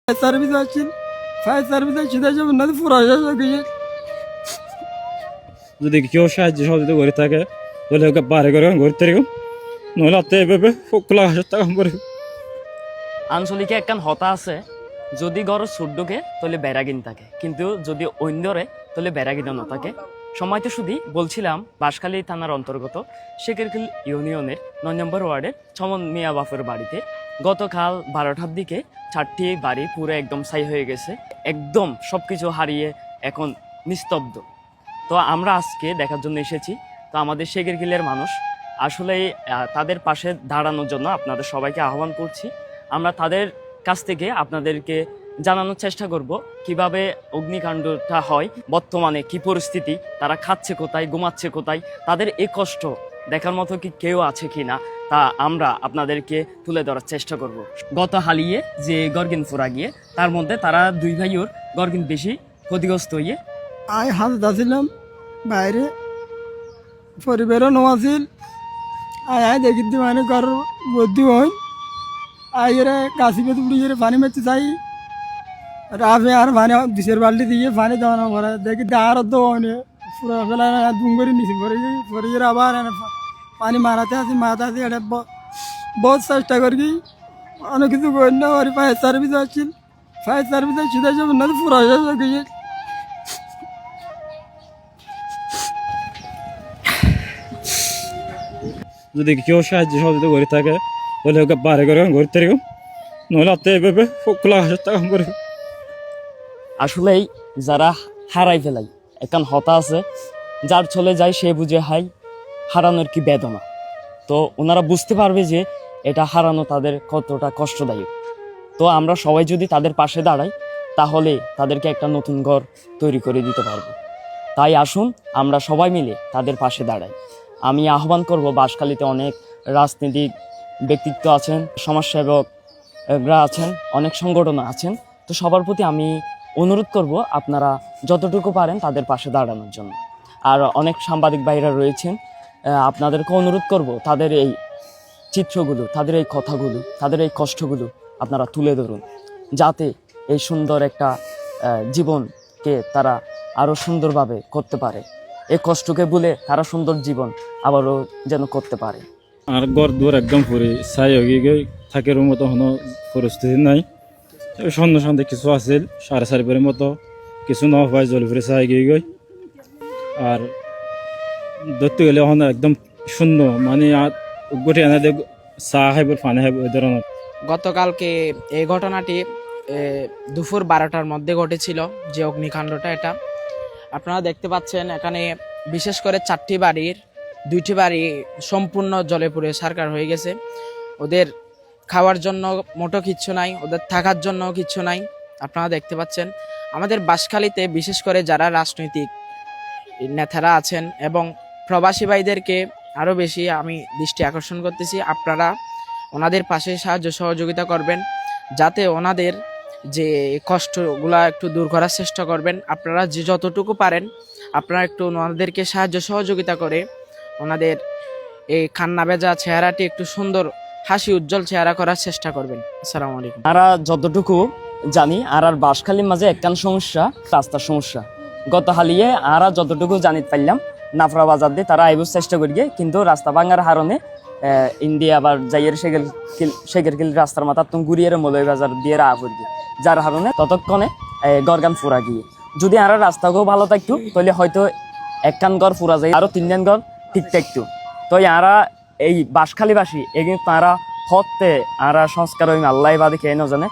Service আছেন fire service সেটা যাবেন না পুরা গিয়ে যদি কেউ সাহায্য সহযোগিতা করে থাকে তাহলে ওকে বারে করে ঘুরতে রেখো নহলে আত্মে এভাবে খোলা হাজার টাকা করে আঞ্চলিকে একখান হতা আছে যদি গড় সুড্ডুকে তাহলে বেড়াগিন থাকে কিন্তু যদি অন্যরে তাহলে বেড়াগিনও না থাকে সময় তো শুধু বলছিলাম বাঁশখালী থানার অন্তর্গত শেখেরখিল ইউনিয়নের ৯ নম্বর ওয়ার্ডের চমন মিয়া বাফের বাড়িতে গতকাল ১২টার দিকে 4টি বাড়ি পুরো একদম ছাই হয়ে গেছে একদম সব কিছু হারিয়ে এখন নিস্তব্ধ। তো আমরা আজকে দেখার জন্য এসেছি। তো আমাদের শেখেরখিলের মানুষ আসলে তাদের পাশে দাঁড়ানোর জন্য আপনাদের সবাইকে আহ্বান করছি। আমরা তাদের কাছ থেকে আপনাদেরকে জানানোর চেষ্টা করব কিভাবে অগ্নিকাণ্ডটা হয়, বর্তমানে কি পরিস্থিতি, তারা খাচ্ছে কোথায়, ঘুমাচ্ছে কোথায়, তাদের এই কষ্ট দেখার মতো কি কেউ আছে কি না তা আমরা আপনাদেরকে তুলে ধরার চেষ্টা করব। গত হালিয়ে যে গর্গিন ফোরা গিয়ে তার মধ্যে তারা দুই ভাইয়ের গর্গিন বেশি ক্ষতিগ্রস্ত হয়ে আয় হাত আসছিলাম বাইরে পরিবারও নছিল আয় দেখি মানে ঘর বদ্ধি হয় আইরে কাশি পেতে উড়িয়ে পানি মেরতে চাই রাফে আর পানি দিশের বাল্টি দিয়ে পানি দেওয়ানো করে দেখি আর তো পুরো ফেলা দুম করে নিছি পরে আবার পানি মারাতে আসি মারাতে আসি এটা বহুত চেষ্টা করি অনেক কিছু করি না আর ফায়ার সার্ভিস আসছিল ফায়ার সার্ভিস সেটা যাবেন না পুরো গিয়ে যদি কেউ সাহায্য সহযোগিতা করে থাকে তাহলে ওকে বারে করে ঘুরতে রেখো নহলে আত্মে এভাবে খোলা হাজার টাকা করে আসলেই যারা হারাই ফেলাই এখন হতা আছে যার চলে যায় সে বুঝে হাই হারানোর কি বেদনা। তো ওনারা বুঝতে পারবে যে এটা হারানো তাদের কতটা কষ্টদায়ক। তো আমরা সবাই যদি তাদের পাশে দাঁড়াই তাহলে তাদেরকে একটা নতুন ঘর তৈরি করে দিতে পারবো। তাই আসুন আমরা সবাই মিলে তাদের পাশে দাঁড়াই। আমি আহ্বান করব, বাঁশখালীতে অনেক রাজনৈতিক ব্যক্তিত্ব আছেন, সমাজসেবকরা আছেন, অনেক সংগঠন আছেন। তো সবার প্রতি আমি অনুরোধ করব আপনারা যতটুকু পারেন তাদের পাশে দাঁড়ানোর জন্য। আর অনেক সাংবাদিক ভাইরা রয়েছেন, আপনাদেরকে অনুরোধ করব তাদের এই চিত্রগুলো, তাদের এই কথাগুলো, তাদের এই কষ্টগুলো আপনারা তুলে ধরুন, যাতে এই সুন্দর একটা জীবনকে তারা আরও সুন্দরভাবে করতে পারে। এই কষ্টকে ভুলে তারা সুন্দর জীবন আবারও যেন করতে পারে। আর ঘর দুয়ার একদম পরে ছাই হয়ে গিয়ে থাকার মতো কোনো পরিস্থিতি নাই। সন্ধ্যা সন্ধ্যে কিছু আছিল 4:30 মতো, কিছু না হয় জল ফিরে ছাই গিয়ে গই। আর ধরতে গেলে এখন একদম শূন্য, মানে গোটে এনে চা খাইব পানি খাইব এই ধরনের। গতকালকে এই ঘটনাটি দুপুর 12টার মধ্যে ঘটেছিল যে অগ্নিকাণ্ডটা। এটা আপনারা দেখতে পাচ্ছেন এখানে বিশেষ করে 4টি বাড়ির 2টি বাড়ি সম্পূর্ণ জলে পুড়ে ছারখার হয়ে গেছে। ওদের খাওয়ার জন্য মোটো কিচ্ছু নাই, ওদের থাকার জন্য কিচ্ছু নাই। আপনারা দেখতে পাচ্ছেন আমাদের বাঁশখালীতে বিশেষ করে যারা রাজনৈতিক নেতারা আছেন এবং প্রবাসী ভাইদেরকে আরও বেশি আমি দৃষ্টি আকর্ষণ করতেছি, আপনারা ওনাদের পাশে সাহায্য সহযোগিতা করবেন, যাতে ওনাদের যে কষ্টগুলা একটু দূর করার চেষ্টা করবেন। আপনারা যে যতটুকু পারেন আপনারা একটু ওনাদেরকে সাহায্য সহযোগিতা করে ওনাদের এই কান্না ভেজা চেহারাটি একটু সুন্দর হাসি উজ্জ্বল চেহারা করার চেষ্টা করবেন। আসসালামু আলাইকুম। আমরা যতটুকু জানি আর বাঁশখালীর মাঝে একখান সমস্যা, রাস্তার সমস্যা। গত হালিয়ে আর যতটুকু জানি পারলাম নাফরা বাজার দিয়ে তারা আইবুর চেষ্টা করিয়ে, কিন্তু রাস্তা ভাঙার হারণে ইন্ডিয়া আবার যাইয়ের শেখেরখিল রাস্তার মাথা তুমি ঘুরিয়ে মলয় বাজার দিয়ে রাহ করি, যার হারণে ততক্ষণে গরগান ফুরা গিয়ে যদি আর রাস্তাকেও ভালো থাকতো তাহলে হয়তো একখান ঘর ফুরা যায়, আরো 3 ঘর ঠিক থাকতো। তো আরা এই বাঁশখালীবাসী এগিয়ে তারা হতে আর সংস্কার আল্লাহ বাদে কে না জানে